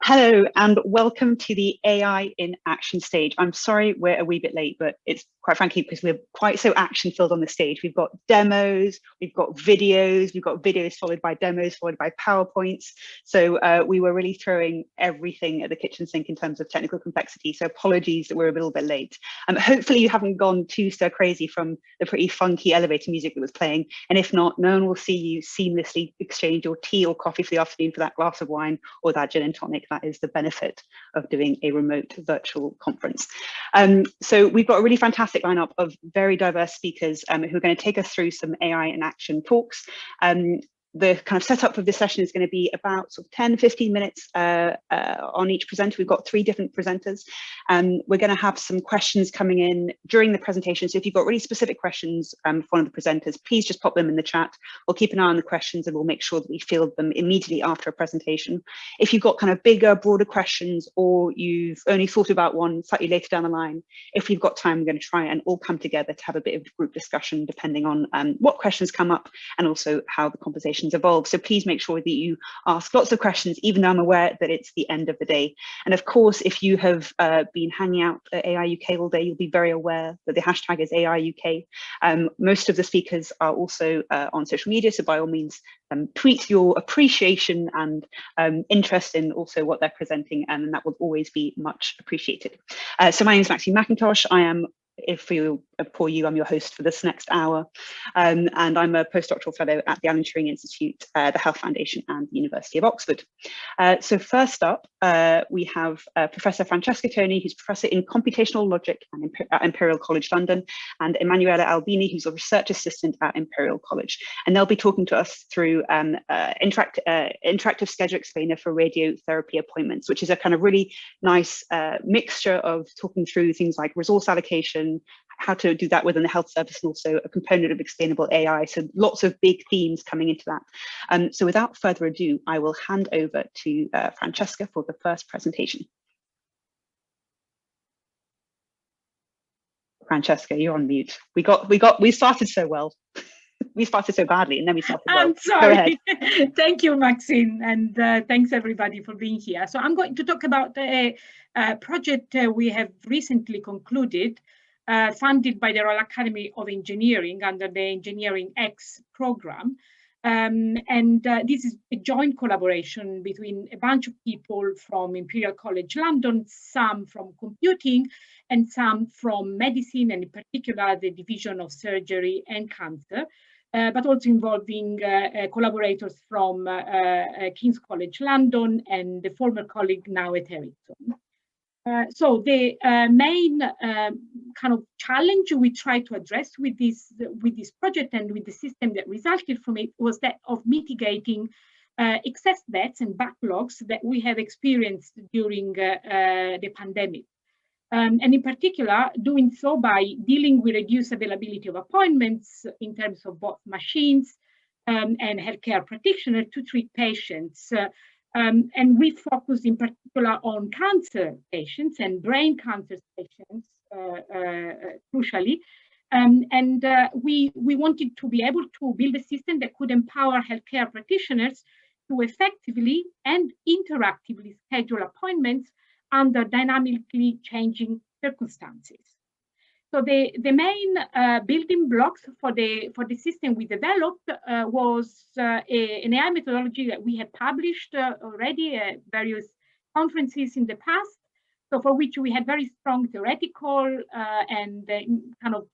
Hello and welcome to the AI in Action stage. I'm sorry we're a wee bit late, but it's quite frankly because we're quite so action filled on the stage. We've got demos, we've got videos followed by demos, followed by PowerPoints. So we were really throwing everything at the kitchen sink in terms of technical complexity. So apologies that we're a little bit late. Hopefully you haven't gone too stir crazy from the pretty funky elevator music that was playing. And if not, no one will see you seamlessly exchange your tea or coffee for the afternoon for that glass of wine or that gin and tonic. That is the benefit of doing a remote virtual conference. So we've got a really fantastic lineup of very diverse speakers who are going to take us through some AI in action talks. The kind of setup of this session is going to be about sort of 10-15 minutes on each presenter. We've got 3 different presenters. We're going to have some questions coming in during the presentation. So if you've got really specific questions for one of the presenters, please just pop them in the chat. We'll keep an eye on the questions and we'll make sure that we field them immediately after a presentation. If you've got kind of bigger, broader questions, or you've only thought about one slightly later down the line, if we've got time, we're going to try and all come together to have a bit of group discussion depending on what questions come up and also how the conversation evolve. So please make sure that you ask lots of questions, even though I'm aware that it's the end of the day. And of course, if you have been hanging out at AIUK all day, you'll be very aware that the hashtag is AIUK. Most of the speakers are also on social media, so by all means, tweet your appreciation and interest in also what they're presenting, and that will always be much appreciated. So my name is Maxine Mackintosh. I am, for you, I'm your host for this next hour, and I'm a postdoctoral fellow at the Alan Turing Institute, the Health Foundation, and the University of Oxford. So first up, we have Professor Francesca Toni, who's Professor in Computational Logic at Imperial College London, and Emanuele Albini, who's a Research Assistant at Imperial College. And they'll be talking to us through interactive schedule explainer for radiotherapy appointments, which is a kind of really nice mixture of talking through things like resource allocation, how to do that within the health service, and also a component of explainable AI. So lots of big themes coming into that. So without further ado, I will hand over to Francesca for the first presentation. Francesca, you're on mute. We started so well. We started so badly and then we started well. I'm sorry. Thank you, Maxine, and thanks everybody for being here. So I'm going to talk about a project we have recently concluded, funded by the Royal Academy of Engineering under the Engineering X program. This is a joint collaboration between a bunch of people from Imperial College London, some from computing and some from medicine, and in particular the Division of Surgery and Cancer, but also involving collaborators from King's College London and the former colleague now at Ericsson. So the main kind of challenge we tried to address with this project and with the system that resulted from it was that of mitigating excess deaths and backlogs that we have experienced during the pandemic. And in particular, doing so by dealing with reduced availability of appointments in terms of both machines and healthcare practitioners to treat patients. And we focused in particular on cancer patients and brain cancer patients, crucially. We wanted to be able to build a system that could empower healthcare practitioners to effectively and interactively schedule appointments under dynamically changing circumstances. So the main building blocks for the system we developed was an AI methodology that we had published already at various conferences in the past. So for which we had very strong theoretical and kind of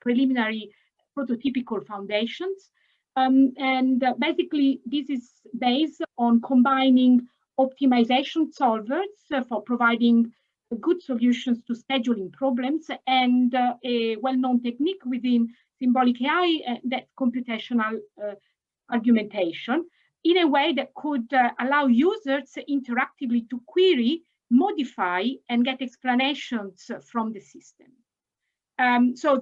preliminary prototypical foundations. Basically, this is based on combining optimization solvers for providing good solutions to scheduling problems and a well-known technique within symbolic AI, that's computational argumentation, in a way that could allow users interactively to query, modify, and get explanations from the system. So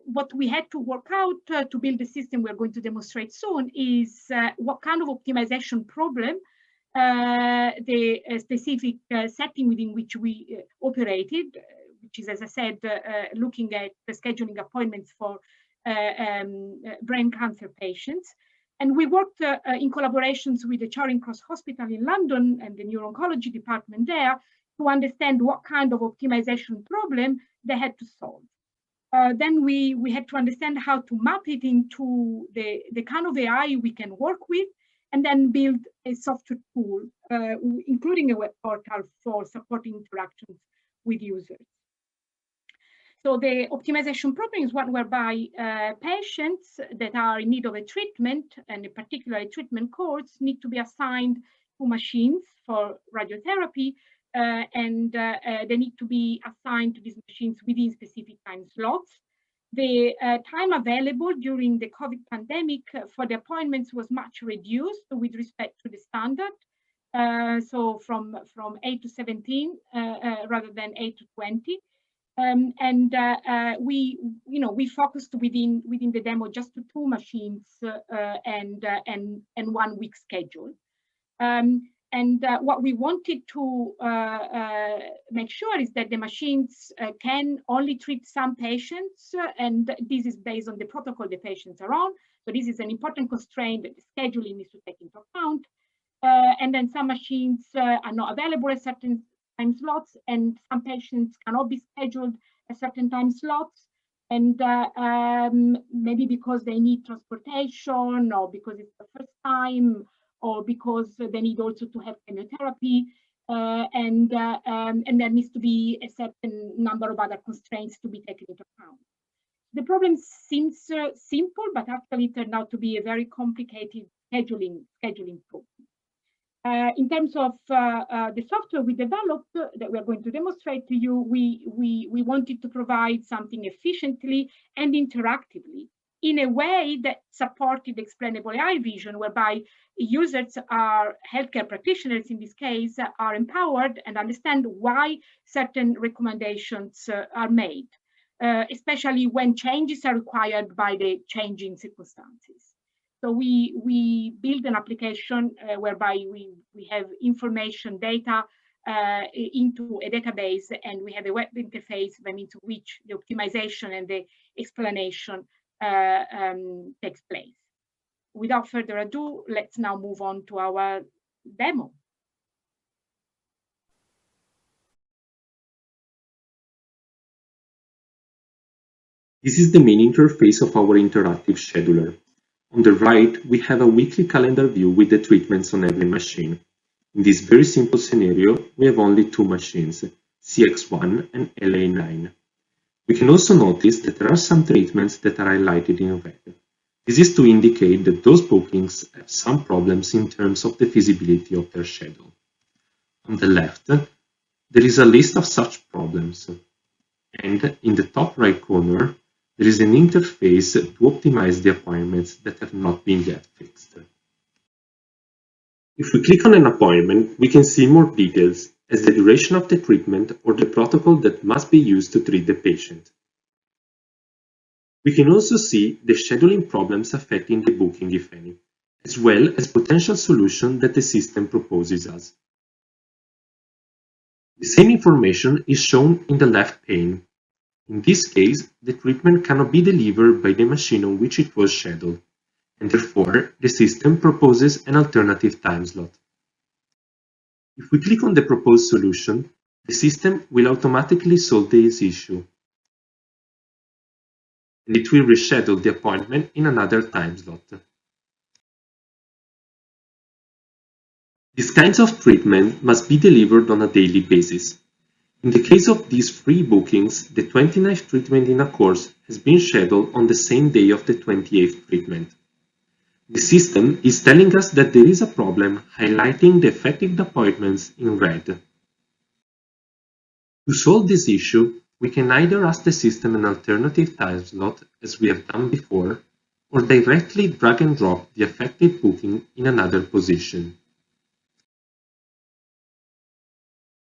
what we had to work out to build the system we're going to demonstrate soon is what kind of optimization problem the specific setting within which we operated, which is, as I said, looking at the scheduling appointments for brain cancer patients, And we worked in collaborations with the Charing Cross Hospital in London and the neuro-oncology department there to understand what kind of optimization problem they had to solve. Then we had to understand how to map it into the kind of AI we can work with, and then build a software tool, including a web portal for supporting interactions with users. So the optimization problem is one whereby patients that are in need of a treatment, and in particular a treatment course, need to be assigned to machines for radiotherapy, and they need to be assigned to these machines within specific time slots. The time available during the COVID pandemic for the appointments was much reduced with respect to the standard. So from 8 to 17 rather than 8 to 20. We focused within the demo just to 2 machines and 1 week schedule. What we wanted to make sure is that the machines can only treat some patients, and this is based on the protocol the patients are on. So this is an important constraint that the scheduling needs to take into account. And then some machines are not available at certain time slots, and some patients cannot be scheduled at certain time slots. And maybe because they need transportation, or because it's the first time, or because they need also to have chemotherapy, and there needs to be a certain number of other constraints to be taken into account. The problem seems simple, but actually turned out to be a very complicated scheduling problem. In terms of the software we developed that we're going to demonstrate to you, we wanted to provide something efficiently and interactively in a way that supported explainable AI vision, whereby users are healthcare practitioners in this case are empowered and understand why certain recommendations are made, especially when changes are required by the changing circumstances. So we build an application whereby we have information data into a database, and we have a web interface by means of which the optimization and the explanation takes place. Without further ado, let's now move on to our demo. This is the main interface of our interactive scheduler. On the right, we have a weekly calendar view with the treatments on every machine. In this very simple scenario, we have only 2 machines, CX1 and LA9. We can also notice that there are some treatments that are highlighted in red. This is to indicate that those bookings have some problems in terms of the feasibility of their schedule. On the left, there is a list of such problems. And in the top right corner, there is an interface to optimize the appointments that have not been yet fixed. If we click on an appointment, we can see more details, as the duration of the treatment or the protocol that must be used to treat the patient. We can also see the scheduling problems affecting the booking, if any, as well as potential solutions that the system proposes us. The same information is shown in the left pane. In this case, the treatment cannot be delivered by the machine on which it was scheduled, and therefore the system proposes an alternative time slot. If we click on the proposed solution, the system will automatically solve this issue, and it will reschedule the appointment in another time slot. These kinds of treatment must be delivered on a daily basis. In the case of these 3 bookings, the 29th treatment in a course has been scheduled on the same day of the 28th treatment. The system is telling us that there is a problem, highlighting the affected appointments in red. To solve this issue, we can either ask the system an alternative time slot, as we have done before, or directly drag and drop the affected booking in another position.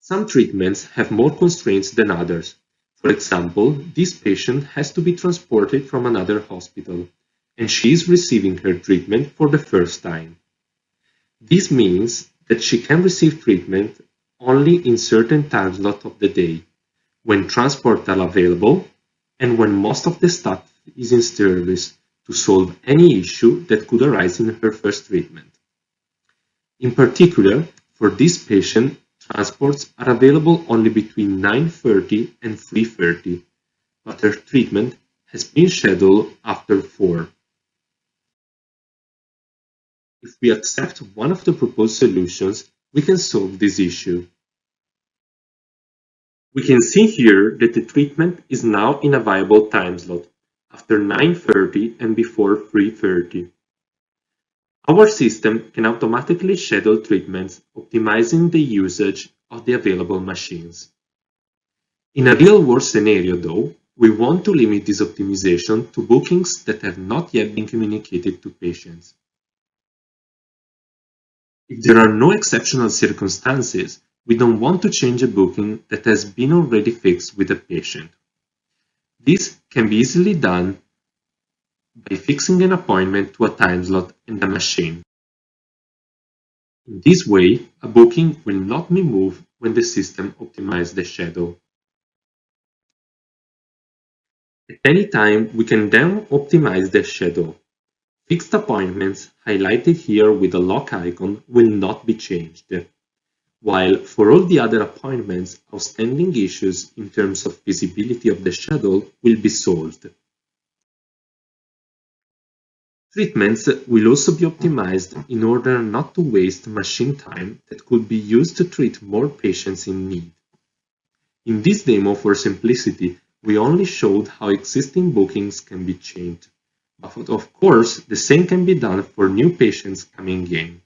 Some treatments have more constraints than others. For example, this patient has to be transported from another hospital, and she is receiving her treatment for the first time. This means that she can receive treatment only in certain time slots of the day, when transport are available, and when most of the staff is in service to solve any issue that could arise in her first treatment. In particular, for this patient, transports are available only between 9:30 and 3:30, but her treatment has been scheduled after 4. If we accept one of the proposed solutions, we can solve this issue. We can see here that the treatment is now in a viable time slot, after 9:30 and before 3:30. Our system can automatically schedule treatments, optimizing the usage of the available machines. In a real-world scenario, though, we want to limit this optimization to bookings that have not yet been communicated to patients. If there are no exceptional circumstances, we don't want to change a booking that has been already fixed with a patient. This can be easily done by fixing an appointment to a time slot and a machine. In this way, a booking will not be moved when the system optimizes the schedule. At any time, we can then optimize the schedule. Fixed appointments, highlighted here with a lock icon, will not be changed, while for all the other appointments, outstanding issues in terms of visibility of the schedule will be solved. Treatments will also be optimized in order not to waste machine time that could be used to treat more patients in need. In this demo, for simplicity, we only showed how existing bookings can be changed. But of course, the same can be done for new patients coming in.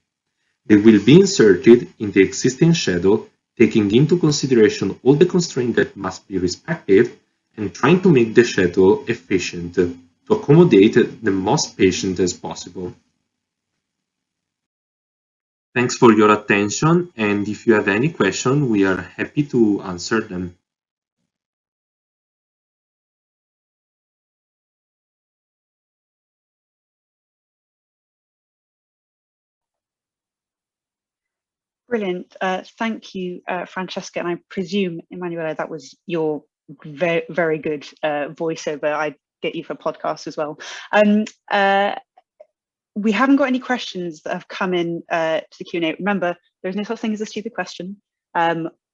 They will be inserted in the existing schedule, taking into consideration all the constraints that must be respected and trying to make the schedule efficient to accommodate the most patients as possible. Thanks for your attention, and if you have any questions, we are happy to answer them. Brilliant. Thank you, Francesca. And I presume, Emanuele, that was your very, very good voiceover. I'd get you for podcasts as well. We haven't got any questions that have come in to the Q&A. Remember, there's no such thing as a stupid question.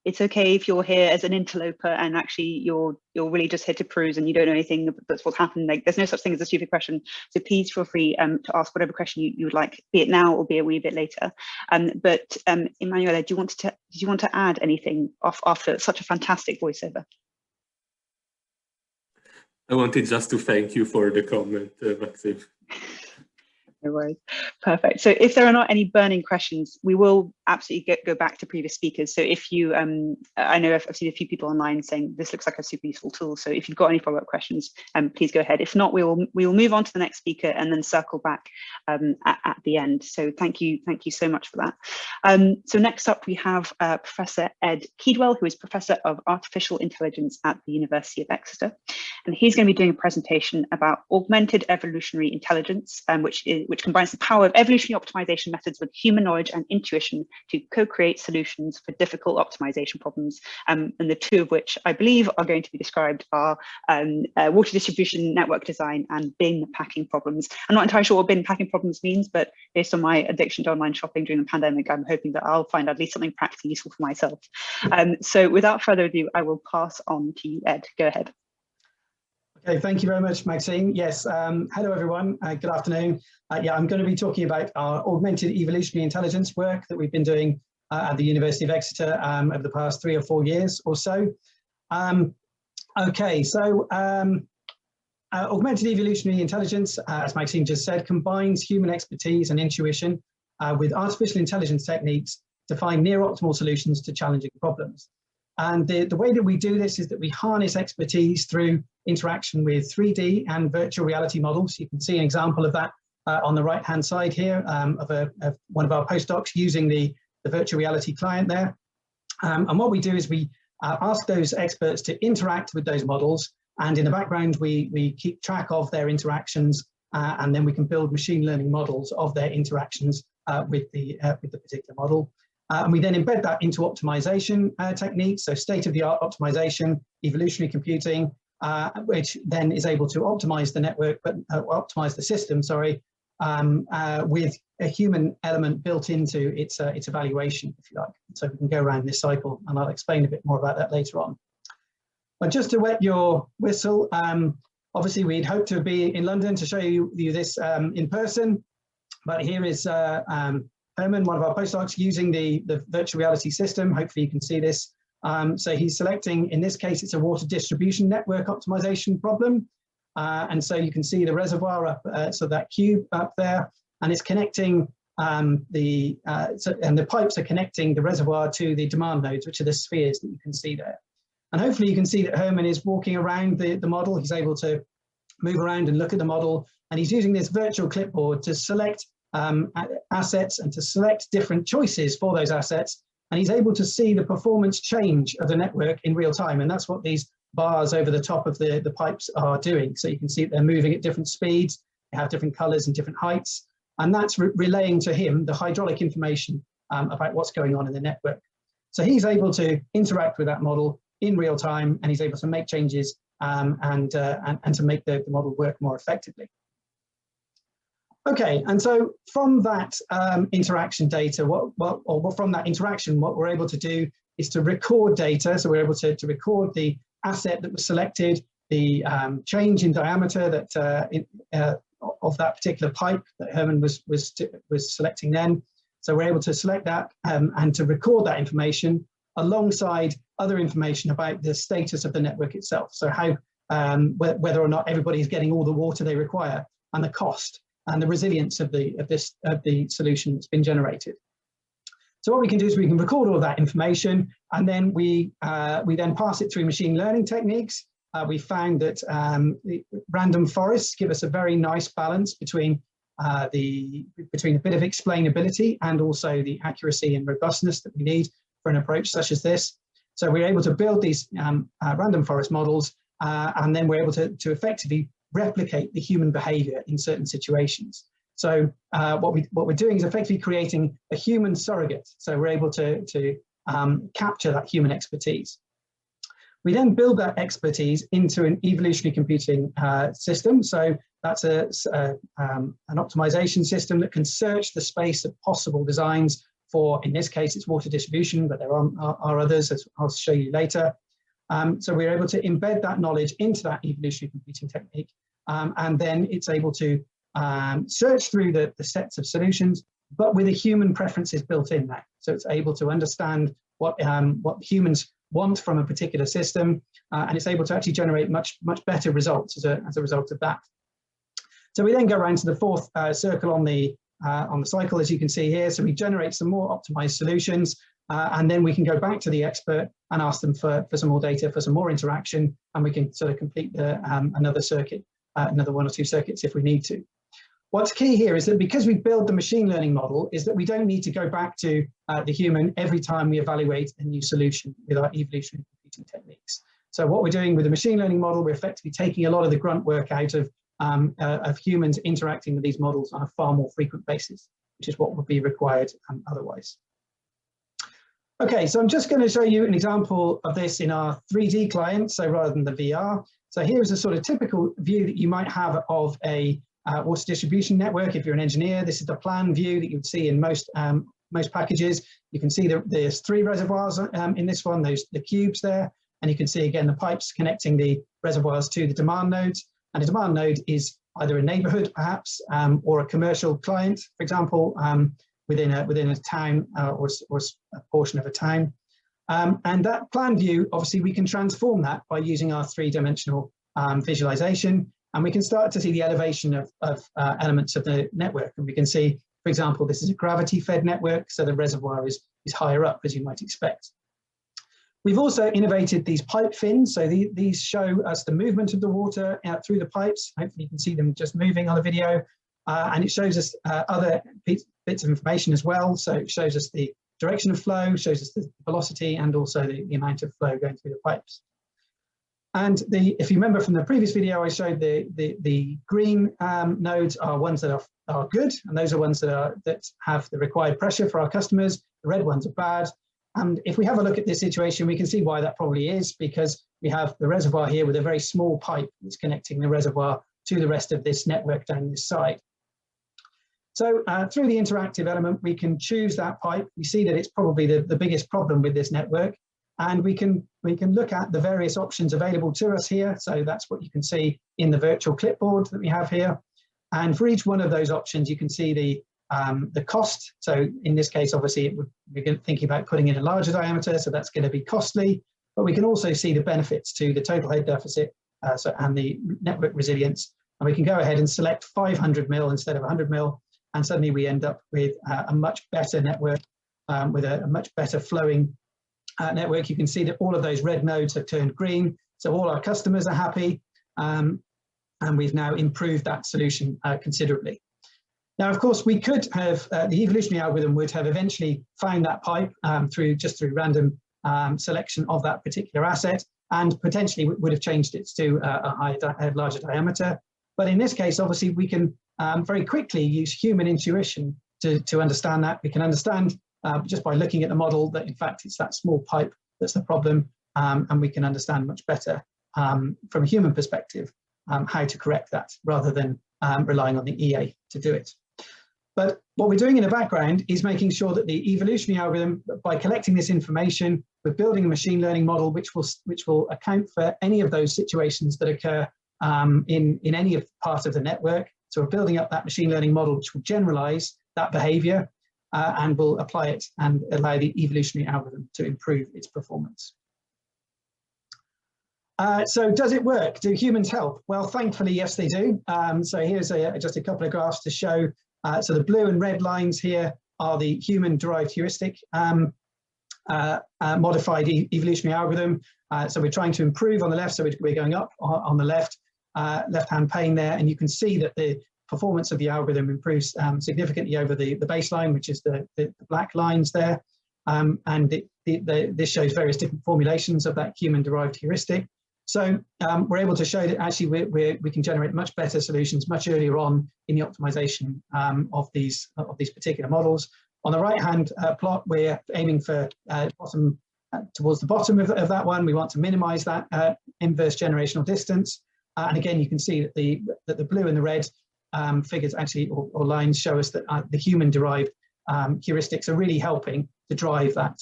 It's okay if you're here as an interloper and actually you're really just here to peruse and you don't know anything that's what's happened. Like, there's no such thing as a stupid question. So please feel free to ask whatever question you would like, be it now or be a wee bit later. But Emanuele, did you want to add anything after such a fantastic voiceover? I wanted just to thank you for the comment, Maxine. No worries. Perfect. So if there are not any burning questions, we will absolutely go back to previous speakers. So if you, I know I've seen a few people online saying this looks like a super useful tool. So if you've got any follow-up questions, please go ahead. If not, we will move on to the next speaker and then circle back at the end. So thank you so much for that. So next up we have Professor Ed Keedwell, who is Professor of Artificial Intelligence at the University of Exeter, and he's going to be doing a presentation about augmented evolutionary intelligence, which combines the power of evolutionary optimization methods with human knowledge and intuition to co-create solutions for difficult optimization problems. And the two of which I believe are going to be described are water distribution network design and bin packing problems. I'm not entirely sure what bin packing problems means, but based on my addiction to online shopping during the pandemic, I'm hoping that I'll find at least something practically useful for myself. So without further ado, I will pass on to you, Ed. Go ahead. Okay, thank you very much, Maxine. Yes, hello everyone, good afternoon. Yeah, I'm going to be talking about our augmented evolutionary intelligence work that we've been doing at the University of Exeter over the past 3 or 4 years or so. Okay, so augmented evolutionary intelligence, as Maxine just said, combines human expertise and intuition with artificial intelligence techniques to find near optimal solutions to challenging problems. And the way that we do this is that we harness expertise through interaction with 3D and virtual reality models. You can see an example of that on the right-hand side here of one of our postdocs using the virtual reality client there. And what we do is we ask those experts to interact with those models, and in the background we keep track of their interactions, and then we can build machine learning models of their interactions with the particular model. And we then embed that into optimization techniques, so state-of-the-art optimization, evolutionary computing, which then is able to optimize the network, but optimize the system, sorry, with a human element built into its evaluation, if you like. So we can go around this cycle, and I'll explain a bit more about that later on. But just to wet your whistle, obviously we'd hoped to be in London to show you this in person, but here is Herman, one of our postdocs, using the virtual reality system. Hopefully you can see this. So he's selecting, in this case, it's a water distribution network optimization problem. And so you can see the reservoir up, so that cube up there, and it's connecting and the pipes are connecting the reservoir to the demand nodes, which are the spheres that you can see there. And hopefully you can see that Herman is walking around the model. He's able to move around and look at the model, and he's using this virtual clipboard to select assets and to select different choices for those assets. And he's able to see the performance change of the network in real time. And that's what these bars over the top of the pipes are doing. So you can see that they're moving at different speeds, they have different colors and different heights. And that's relaying to him the hydraulic information about what's going on in the network. So he's able to interact with that model in real time, and he's able to make changes and to make the model work more effectively. Okay, and so from that interaction data, from that interaction, what we're able to do is to record data. So we're able to record the asset that was selected, the change in diameter that of that particular pipe that Herman was selecting then. So we're able to select that and to record that information alongside other information about the status of the network itself. So how whether or not everybody is getting all the water they require, and the cost and the resilience of the solution that's been generated. So what we can do is we can record all of that information, and then we then pass it through machine learning techniques. We found that the random forests give us a very nice balance between a bit of explainability and also the accuracy and robustness that we need for an approach such as this. So we're able to build these random forest models, and then we're able to effectively replicate the human behavior in certain situations. So what we're doing is effectively creating a human surrogate. So we're able to capture that human expertise. We then build that expertise into an evolutionary computing system. So that's an optimization system that can search the space of possible designs for, in this case, it's water distribution, but there are others, as I'll show you later. So we're able to embed that knowledge into that evolutionary computing technique, and then it's able to search through the sets of solutions, but with a human preferences built in there. So it's able to understand what humans want from a particular system, and it's able to actually generate much better results as a result of that. So we then go around to the fourth circle on the cycle, as you can see here. So we generate some more optimized solutions, and then we can go back to the expert and ask them for some more data, for some more interaction, and we can sort of complete another circuit, another one or two circuits if we need to. What's key here is that because we build the machine learning model, is that we don't need to go back to the human every time we evaluate a new solution with our evolutionary computing techniques. So what we're doing with the machine learning model, we're effectively taking a lot of the grunt work out of humans interacting with these models on a far more frequent basis, which is what would be required otherwise. Okay, so I'm just going to show you an example of this in our 3D client, so rather than the VR. So here's a sort of typical view that you might have of a water distribution network. If you're an engineer, this is the plan view that you'd see in most packages. You can see that there's 3 reservoirs in this one, the cubes there, and you can see again the pipes connecting the reservoirs to the demand nodes. And a demand node is either a neighborhood perhaps, or a commercial client, for example, within a town or a portion of a town. And that plan view, obviously we can transform that by using our 3-dimensional visualization, and we can start to see the elevation of elements of the network. And we can see, for example, this is a gravity-fed network, so the reservoir is higher up, as you might expect. We've also innovated these pipe fins, so these show us the movement of the water out through the pipes. Hopefully you can see them just moving on the video, and it shows us other bits of information as well. So it shows us the direction of flow, shows us the velocity, and also the amount of flow going through the pipes. And if you remember from the previous video, I showed the green nodes are ones that are good, and those are ones that have the required pressure for our customers. The red ones are bad. And if we have a look at this situation, we can see why that probably is, because we have the reservoir here with a very small pipe that's connecting the reservoir to the rest of this network down this side. So through the interactive element, we can choose that pipe. We see that it's probably the biggest problem with this network. And we can look at the various options available to us here. So that's what you can see in the virtual clipboard that we have here. And for each one of those options, you can see the cost. So in this case, obviously, we're thinking about putting in a larger diameter, so that's going to be costly. But we can also see the benefits to the total head deficit and the network resilience. And we can go ahead and select 500 mil instead of 100 mil. And suddenly we end up with a much better network, with a much better flowing network. You can see that all of those red nodes have turned green. So all our customers are happy. And we've now improved that solution considerably. Now, of course, we could have, the evolutionary algorithm would have eventually found that pipe through random selection of that particular asset, and potentially would have changed it to a larger diameter. But in this case, obviously, we can very quickly use human intuition to understand that. We can understand just by looking at the model that, in fact, it's that small pipe that's the problem, and we can understand much better from a human perspective how to correct that, rather than relying on the EA to do it. But what we're doing in the background is making sure that the evolutionary algorithm, by collecting this information, we're building a machine learning model which will account for any of those situations that occur in any of part of the network. So we're building up that machine learning model which will generalize that behavior and will apply it and allow the evolutionary algorithm to improve its performance. So does it work? Do humans help? Well, thankfully, yes, they do. So here's just a couple of graphs to show. So the blue and red lines here are the human-derived heuristic modified evolutionary algorithm. So we're trying to improve on the left, so we're going up on the left-hand pane there, and you can see that the performance of the algorithm improves significantly over the baseline, which is the black lines there. And this shows various different formulations of that human-derived heuristic. So we're able to show that actually we can generate much better solutions much earlier on in the optimization of these particular models. On the right-hand plot, we're aiming for towards the bottom of that one. We want to minimize that inverse generational distance. And again, you can see that the blue and the red figures actually, or lines, show us that the human-derived heuristics are really helping to drive that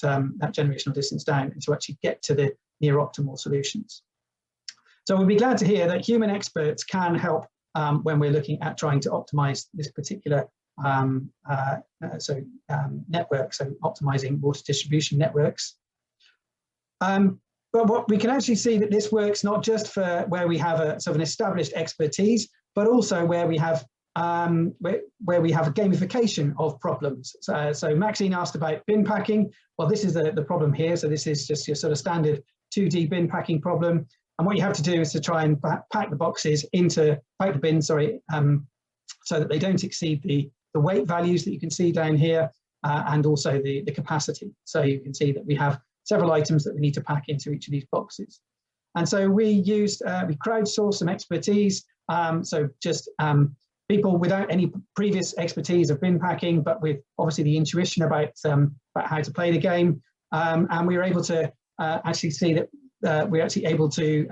generational distance down and to actually get to the near optimal solutions. So we'll be glad to hear that human experts can help when we're looking at trying to optimize this particular network, so optimizing water distribution networks. But what we can actually see that this works not just for where we have a sort of an established expertise, but also where we have a gamification of problems. So Maxine asked about bin packing. Well, this is the problem here. So this is just your sort of standard 2D bin packing problem. And what you have to do is to try and pack the bins, so that they don't exceed the weight values that you can see down here, and also the capacity. So you can see that we have several items that we need to pack into each of these boxes. And so we crowdsourced some expertise. So just people without any previous expertise of bin packing, but with obviously the intuition about how to play the game. And we were able to actually see that we're actually able to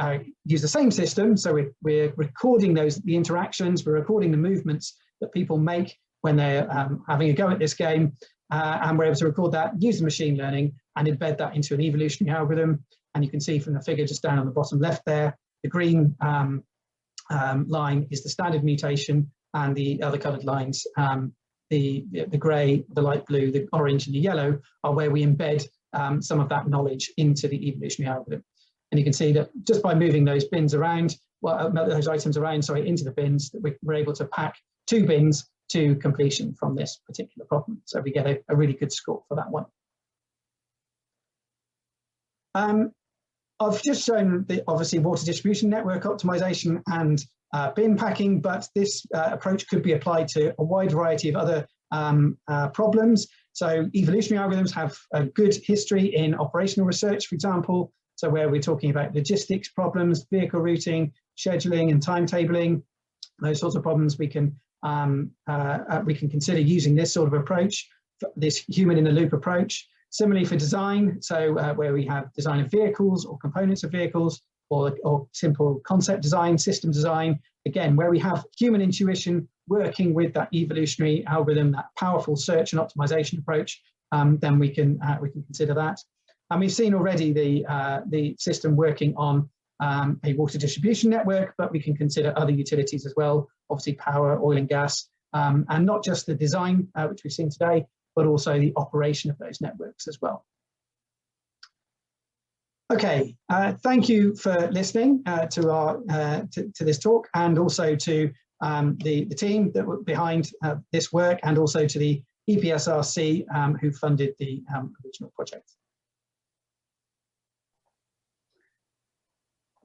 use the same system. So we're recording the interactions, we're recording the movements that people make when they're having a go at this game. And we're able to record that, use the machine learning, and embed that into an evolutionary algorithm. And you can see from the figure just down on the bottom left there, the green line is the standard mutation, and the other colored lines, the gray, the light blue, the orange, and the yellow, are where we embed some of that knowledge into the evolutionary algorithm. And you can see that just by moving those bins around, those items around, into the bins, that we're able to pack 2 bins to completion from this particular problem. So we get a really good score for that one. I've just shown obviously water distribution network optimization and bin packing, but this approach could be applied to a wide variety of other problems. So evolutionary algorithms have a good history in operational research, for example. So where we're talking about logistics problems, vehicle routing, scheduling, and timetabling, those sorts of problems, we can consider using this sort of approach, this human in the loop approach. Similarly for design, so where we have design of vehicles or components of vehicles, or simple concept design, system design, again, where we have human intuition working with that evolutionary algorithm, that powerful search and optimization approach, then we can consider that. And we've seen already the system working on a water distribution network, but we can consider other utilities as well, obviously power, oil and gas, and not just the design, which we've seen today, but also the operation of those networks as well. Okay, thank you for listening to this talk, and also to the team that were behind this work, and also to the EPSRC who funded the original project.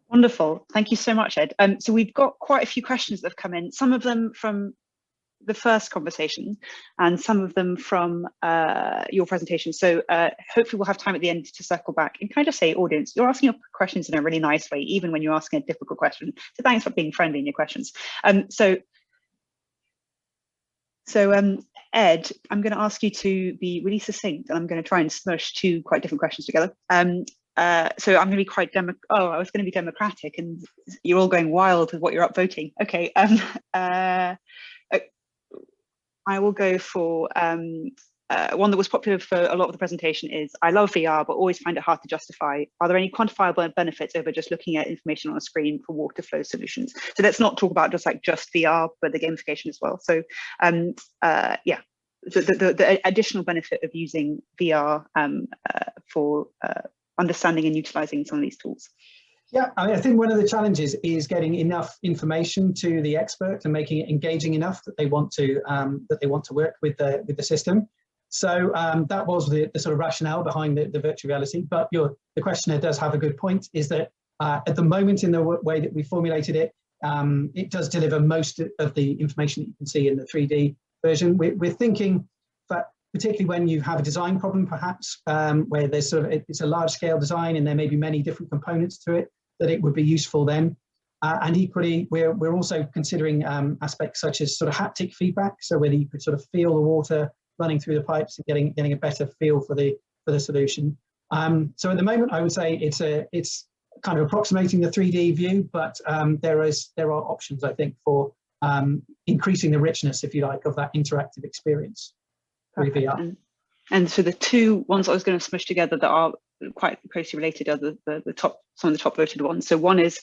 Wonderful, thank you so much, Ed. So we've got quite a few questions that have come in, some of them from the first conversation and some of them from your presentation. So hopefully we'll have time at the end to circle back and kind of say, audience, you're asking your questions in a really nice way, even when you're asking a difficult question. So thanks for being friendly in your questions. Ed, I'm going to ask you to be really succinct, and I'm going to try and smush two quite different questions together. So I'm going to be quite I was going to be democratic, and you're all going wild with what you're upvoting. Okay. I will go for one that was popular for a lot of the presentation is, I love VR, but always find it hard to justify. Are there any quantifiable benefits over just looking at information on a screen for water flow solutions? So let's not talk about just VR, but the gamification as well. So yeah, the additional benefit of using VR for understanding and utilizing some of these tools. Yeah, I think one of the challenges is getting enough information to the expert and making it engaging enough that they want to work with the system. So that was the sort of rationale behind the virtual reality. But the questioner does have a good point, is that at the moment, in the way that we formulated it, it does deliver most of the information that you can see in the 3D version. We're thinking that particularly when you have a design problem, perhaps where there's it's a large scale design and there may be many different components to it, that it would be useful then. And equally, we're also considering aspects such as sort of haptic feedback. So whether you could sort of feel the water running through the pipes and getting a better feel for the solution. So at the moment, I would say it's kind of approximating the 3D view, but there are options, I think, for increasing the richness, if you like, of that interactive experience with VR. And so the two ones I was going to smush together that are quite closely related are some of the top voted ones. So one is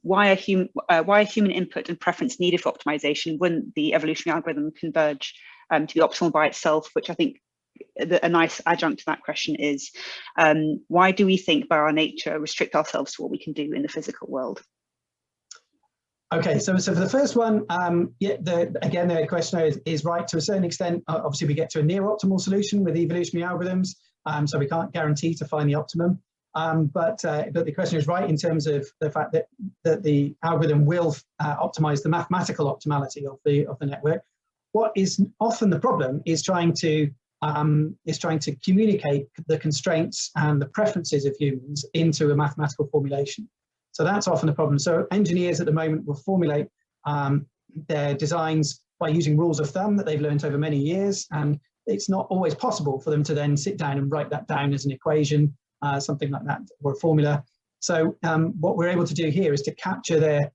why are human input and preference needed for optimization? Wouldn't the evolutionary algorithm converge to be optimal by itself? Which I think a nice adjunct to that question is, why do we think by our nature restrict ourselves to what we can do in the physical world? Okay, so for the first one, yeah, again, the questioner is right to a certain extent. Obviously, we get to a near optimal solution with evolutionary algorithms, so we can't guarantee to find the optimum. But the questioner is right in terms of the fact that the algorithm will optimize the mathematical optimality of the network. What is often the problem is trying to communicate the constraints and the preferences of humans into a mathematical formulation. So that's often a problem. So engineers at the moment will formulate their designs by using rules of thumb that they've learned over many years, and it's not always possible for them to then sit down and write that down as an equation, something like that, or a formula. So what we're able to do here is to capture their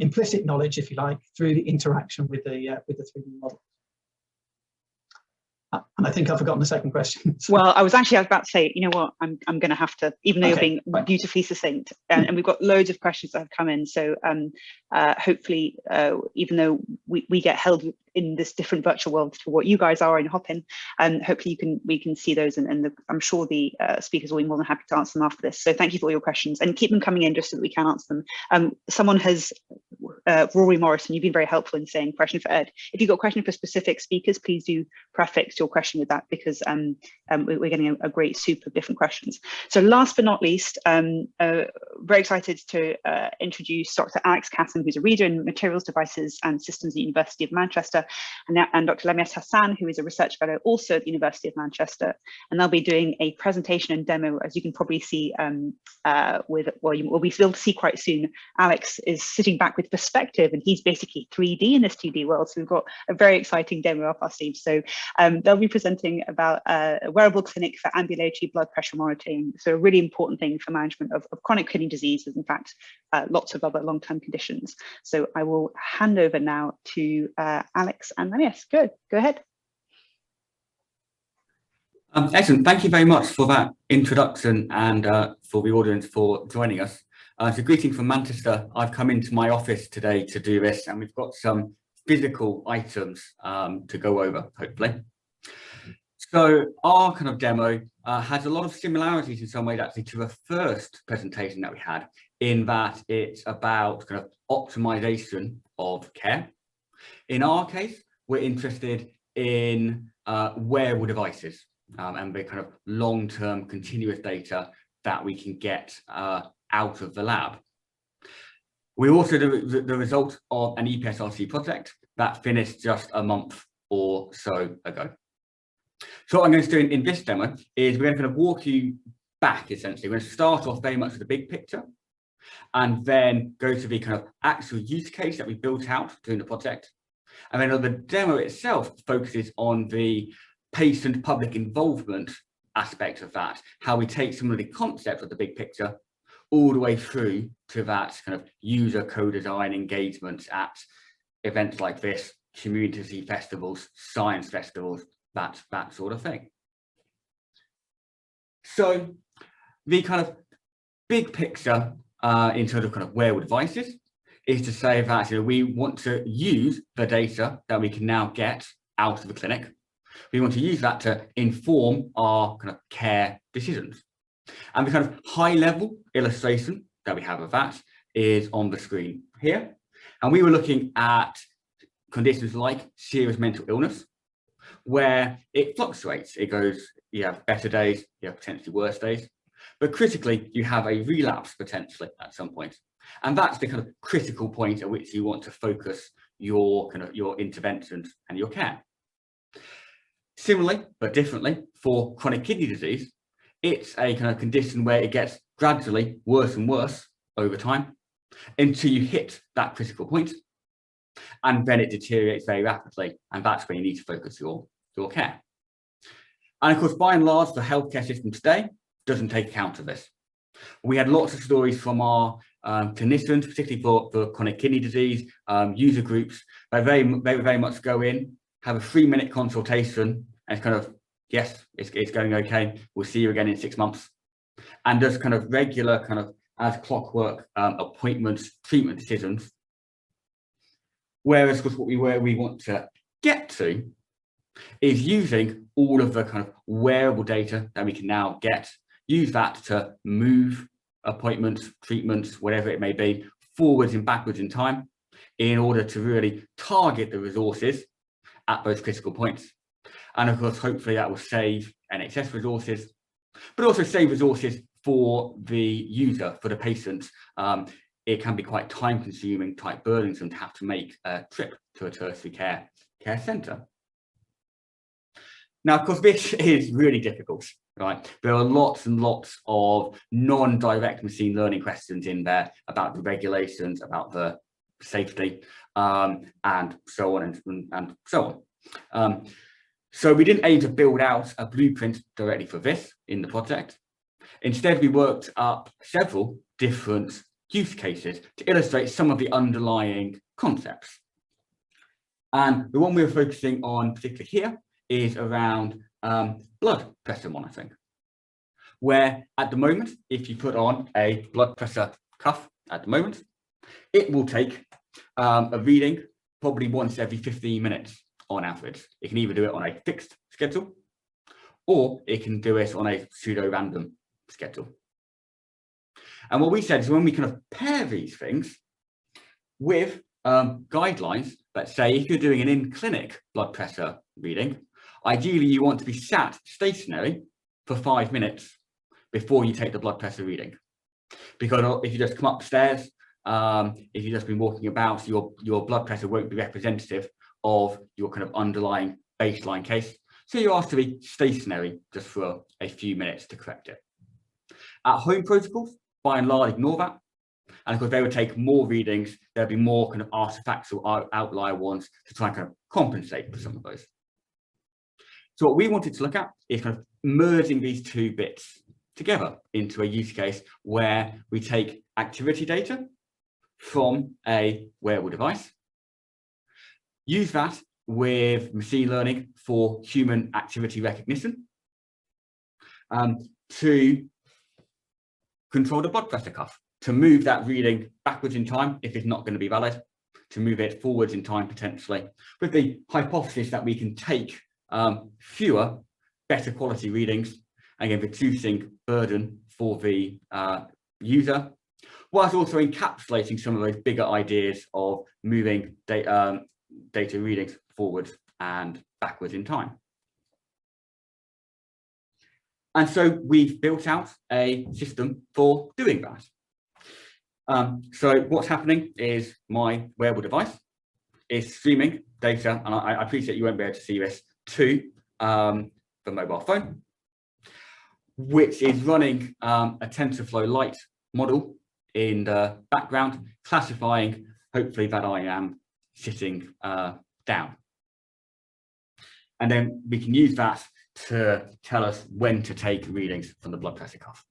implicit knowledge, if you like, through the interaction with the 3D model. And I think I've forgotten the second question. Well, I was about to say, you know what, I'm going to have to, even though you're being beautifully succinct, and we've got loads of questions that have come in. So hopefully, even though we get held in this different virtual world to what you guys are in Hopin, and hopefully we can see those, and I'm sure the speakers will be more than happy to answer them after this. So thank you for all your questions, and keep them coming in just so that we can answer them. Someone has, Rory Morrison, you've been very helpful in saying question for Ed. If you've got a question for specific speakers, please do prefix your question with that, because we're getting a great soup of different questions. So last but not least, very excited to introduce Dr. Alex Casson, who's a reader in materials, devices and systems at the University of Manchester, and Dr. Lamias Hassan, who is a research fellow also at the University of Manchester. And they'll be doing a presentation and demo, as you can probably see, you'll be able to see quite soon. Alex is sitting back with perspective, and he's basically 3D in this 2D world. So we've got a very exciting demo up our sleeve. So they'll be presenting about a wearable clinic for ambulatory blood pressure monitoring. So a really important thing for management of chronic kidney diseases, in fact, lots of other long-term conditions. So I will hand over now to Alex and Manius. Go ahead. Excellent. Thank you very much for that introduction and for the audience for joining us. So greeting from Manchester. I've come into my office today to do this, and we've got some physical items to go over, hopefully. So our kind of demo has a lot of similarities in some ways actually to the first presentation that we had, in that it's about kind of optimization of care. In our case, we're interested in wearable devices. And the kind of long-term continuous data that we can get out of the lab. We're also the result of an EPSRC project that finished just a month or so ago. So what I'm going to do in this demo is we're going to kind of walk you back, essentially. We're going to start off very much with the big picture and then go to the kind of actual use case that we built out during the project. And then the demo itself focuses on the patient public involvement aspect of that, how we take some of the concepts of the big picture all the way through to that kind of user co-design engagement at events like this, community festivals, science festivals, that sort of thing. So the kind of big picture in terms of kind of wearable devices is to say that we want to use the data that we can now get out of the clinic. We want to use that to inform our kind of care decisions. And the kind of high level illustration that we have of that is on the screen here. And we were looking at conditions like serious mental illness, where it fluctuates. It goes, you have better days, you have potentially worse days. But critically, you have a relapse potentially at some point. And that's the kind of critical point at which you want to focus your kind of your interventions and your care. Similarly, but differently, for chronic kidney disease, it's a kind of condition where it gets gradually worse and worse over time until you hit that critical point, and then it deteriorates very rapidly, and that's where you need to focus your care. And of course, by and large, the healthcare system today doesn't take account of this. We had lots of stories from our clinicians, particularly for chronic kidney disease, user groups. They very much go in, have a 3-minute consultation, and it's kind of, yes, it's going okay. We'll see you again in 6 months. And just kind of regular kind of as clockwork appointments, treatment decisions. Whereas, of course, where we want to get to is using all of the kind of wearable data that we can now get, use that to move appointments, treatments, whatever it may be, forwards and backwards in time in order to really target the resources at those critical points. And of course, hopefully that will save NHS resources, but also save resources for the user, for the patient. It can be quite time consuming, quite burdensome to have to make a trip to a tertiary care centre. Now, of course, this is really difficult, right? There are lots and lots of non-direct machine learning questions in there about the regulations, about the safety, and so on and so on. So we didn't aim to build out a blueprint directly for this in the project. Instead, we worked up several different use cases to illustrate some of the underlying concepts. And the one we're focusing on particularly here is around blood pressure monitoring, where at the moment, if you put on a blood pressure cuff at the moment, it will take a reading probably once every 15 minutes on average. It can either do it on a fixed schedule, or it can do it on a pseudo-random schedule. And what we said is when we kind of pair these things with guidelines that say if you're doing an in-clinic blood pressure reading, ideally you want to be sat stationary for 5 minutes before you take the blood pressure reading. Because if you just come upstairs, if you've just been walking about, your blood pressure won't be representative of your kind of underlying baseline case. So you're asked to be stationary just for a few minutes to correct it. At home protocols, by and large, ignore that. And of course, they would take more readings. There'd be more kind of artifacts or outlier ones to try and kind of compensate for some of those. So what we wanted to look at is kind of merging these two bits together into a use case where we take activity data from a wearable device, use that with machine learning for human activity recognition to control the blood pressure cuff, to move that reading backwards in time if it's not going to be valid, to move it forwards in time potentially, with the hypothesis that we can take fewer, better quality readings, again reducing burden for the user, whilst also encapsulating some of those bigger ideas of moving data readings forwards and backwards in time. And so we've built out a system for doing that. So what's happening is my wearable device is streaming data, and I appreciate you won't be able to see this, to the mobile phone, which is running a TensorFlow Lite model in the background, classifying hopefully that I am sitting down. And then we can use that to tell us when to take readings from the blood pressure cuff.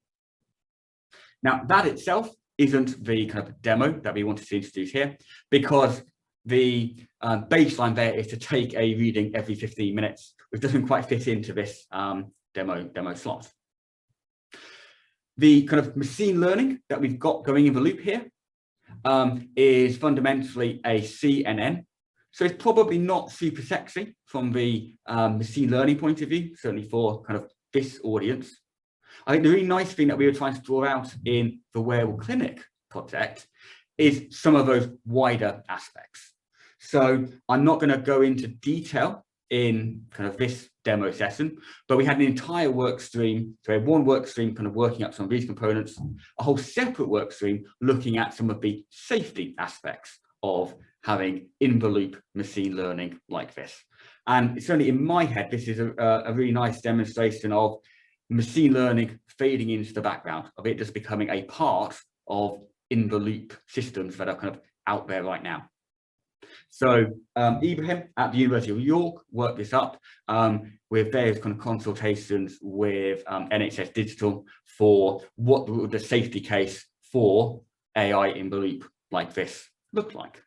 Now, that itself isn't the kind of demo that we wanted to introduce here, because the baseline there is to take a reading every 15 minutes, which doesn't quite fit into this demo slot. The kind of machine learning that we've got going in the loop here is fundamentally a CNN. So it's probably not super sexy from the machine learning point of view, certainly for kind of this audience. I think the really nice thing that we were trying to draw out in the Wearable Clinic project is some of those wider aspects. So I'm not going to go into detail in kind of this demo session, but we had an entire work stream, so we had one work stream kind of working up some of these components, a whole separate work stream looking at some of the safety aspects of having in-the-loop machine learning like this. And certainly in my head, this is a really nice demonstration of machine learning fading into the background, of it just becoming a part of in-the-loop systems that are kind of out there right now. So Ibrahim at the University of York worked this up with various kind of consultations with NHS Digital for what would the safety case for AI in the loop like this look like.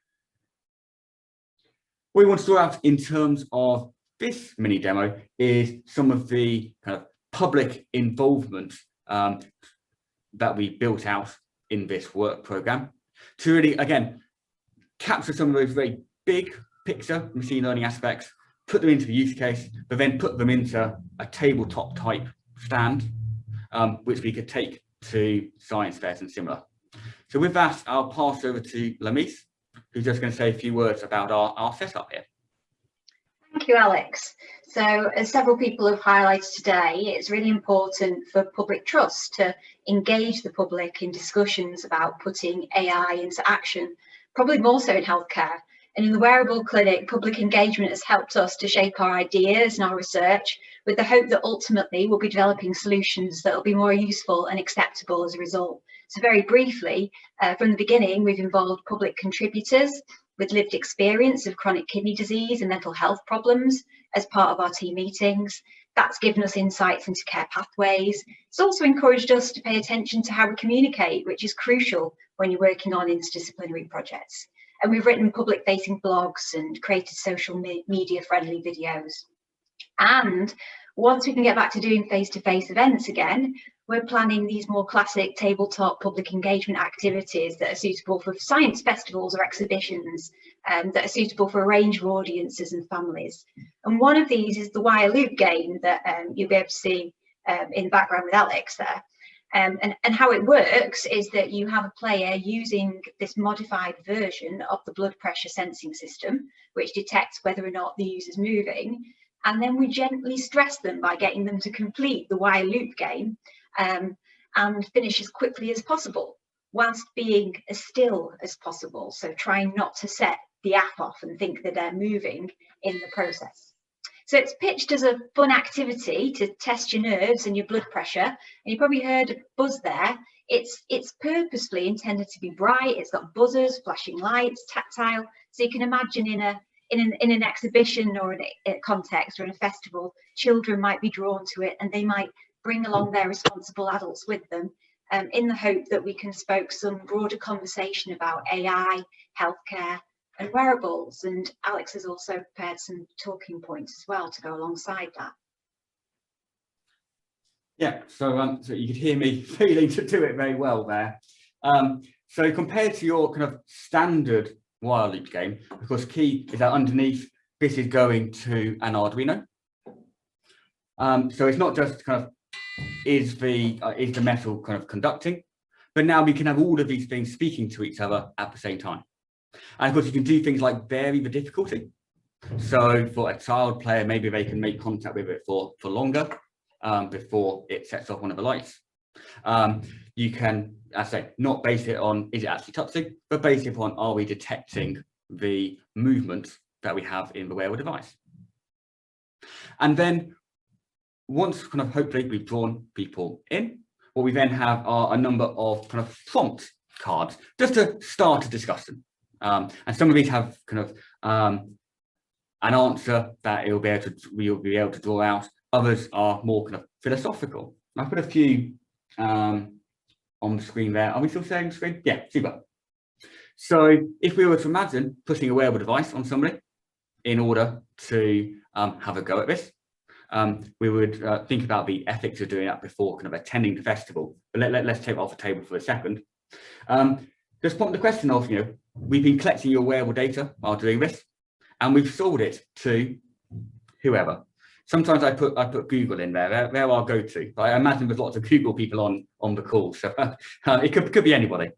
What we want to draw out in terms of this mini demo is some of the kind of public involvement that we built out in this work program to really, again, capture some of those very big picture machine learning aspects, put them into the use case, but then put them into a tabletop type stand, which we could take to science fairs and similar. So with that, I'll pass over to Lamise, who's just going to say a few words about our setup here. Thank you, Alex. So as several people have highlighted today, it's really important for public trust to engage the public in discussions about putting AI into action, probably more so in healthcare. And in the Wearable Clinic, public engagement has helped us to shape our ideas and our research with the hope that ultimately we'll be developing solutions that will be more useful and acceptable as a result. So very briefly, from the beginning, we've involved public contributors with lived experience of chronic kidney disease and mental health problems as part of our team meetings. That's given us insights into care pathways. It's also encouraged us to pay attention to how we communicate, which is crucial when you're working on interdisciplinary projects. And we've written public-facing blogs and created social media-friendly videos. And once we can get back to doing face-to-face events again, we're planning these more classic tabletop public engagement activities that are suitable for science festivals or exhibitions, that are suitable for a range of audiences and families. And one of these is the wire loop game that you'll be able to see in the background with Alex there. And how it works is that you have a player using this modified version of the blood pressure sensing system, which detects whether or not the user's moving. And then we gently stress them by getting them to complete the wire loop game and finish as quickly as possible, whilst being as still as possible. So trying not to set the app off and think that they're moving in the process. So it's pitched as a fun activity to test your nerves and your blood pressure. And you probably heard a buzz there. It's purposefully intended to be bright. It's got buzzers, flashing lights, tactile. So you can imagine in an exhibition or in a context or in a festival, children might be drawn to it and they might bring along their responsible adults with them, in the hope that we can stoke some broader conversation about AI, healthcare and wearables. And Alex has also prepared some talking points as well to go alongside that. Yeah, so you could hear me feeling to do it very well there. So compared to your kind of standard wire loop game, of course, key is that underneath this is going to an Arduino. So it's not just kind of is the metal kind of conducting, but now we can have all of these things speaking to each other at the same time. And of course, you can do things like vary the difficulty. So for a child player, maybe they can make contact with it for longer before it sets off one of the lights. You can, as I say, not base it on is it actually touching, but base it on are we detecting the movement that we have in the wearable device. And then once kind of hopefully we've drawn people in, what we then have are a number of kind of prompt cards just to start a discussion. And some of these have kind of an answer that we'll be able to draw out. Others are more kind of philosophical. I put a few on the screen there. Are we still sharing the screen? Yeah, super. So if we were to imagine putting a wearable device on somebody in order to have a go at this, we would think about the ethics of doing that before kind of attending the festival. But let's take it off the table for a second. Just put the question of, we've been collecting your wearable data while doing this, and we've sold it to whoever. Sometimes I put Google in there. They're our go-to. But I imagine there's lots of Google people on the call, so it could be anybody.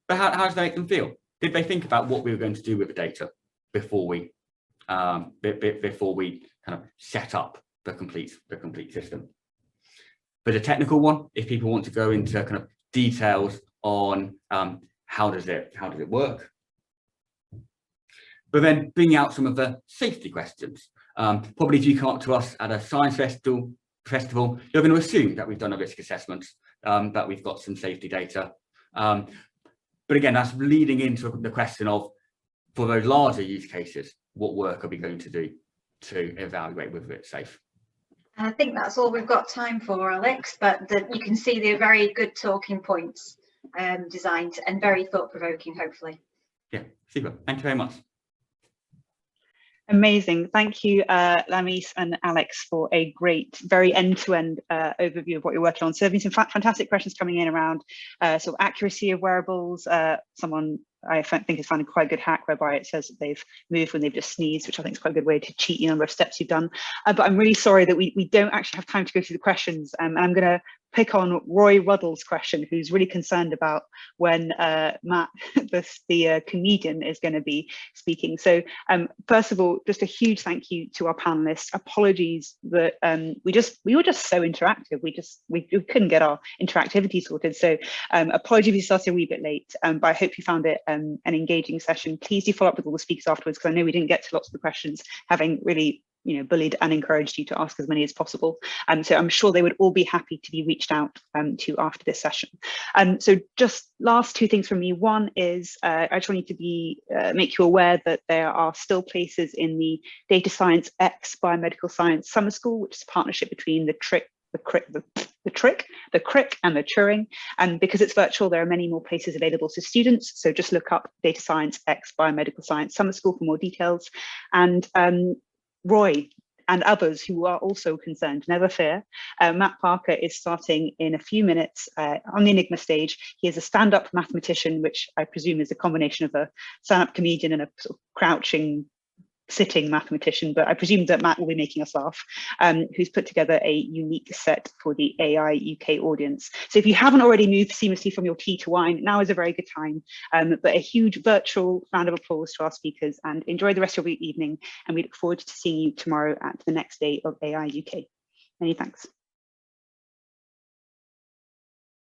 But how does that make them feel? Did they think about what we were going to do with the data before we kind of set up the complete system? But a technical one, if people want to go into kind of details on how does it work, but then bring out some of the safety questions. Probably if you come up to us at a science festival, you're going to assume that we've done a risk assessment, that we've got some safety data. But again, that's leading into the question of, for those larger use cases, what work are we going to do to evaluate whether it's safe? I think that's all we've got time for, Alex, but you can see they're very good talking points designed and very thought-provoking, hopefully. Yeah, super. Thank you very much. Amazing. Thank you, Lamis and Alex, for a great, very end-to-end overview of what you're working on. So there have been some fantastic questions coming in around sort of accuracy of wearables. Someone I think has found a quite good hack whereby it says that they've moved when they've just sneezed, which I think is quite a good way to cheat the number of steps you've done. But I'm really sorry that we don't actually have time to go through the questions. And I'm going to pick on Roy Ruddle's question, who's really concerned about when Matt, the comedian, is going to be speaking. So first of all, just a huge thank you to our panelists. Apologies that we were just so interactive. We couldn't get our interactivity sorted. So apologies if you started a wee bit late, but I hope you found it an engaging session. Please do follow up with all the speakers afterwards, because I know we didn't get to lots of the questions, having really bullied and encouraged you to ask as many as possible. So I'm sure they would all be happy to be reached out to after this session. So just last two things from me. One is I just want you to make you aware that there are still places in the Data Science X Biomedical Science Summer School, which is a partnership between the Crick and the Turing. And because it's virtual, there are many more places available to students. So just look up Data Science X Biomedical Science Summer School for more details. And Roy and others who are also concerned, never fear. Matt Parker is starting in a few minutes on the Enigma stage. He is a stand-up mathematician, which I presume is a combination of a stand-up comedian and a sort of crouching, sitting mathematician, but I presume that Matt will be making us laugh, who's put together a unique set for the AIUK audience. So if you haven't already moved seamlessly from your tea to wine, now is a very good time. But a huge virtual round of applause to our speakers, and enjoy the rest of your evening. And we look forward to seeing you tomorrow at the next day of AIUK. Many thanks.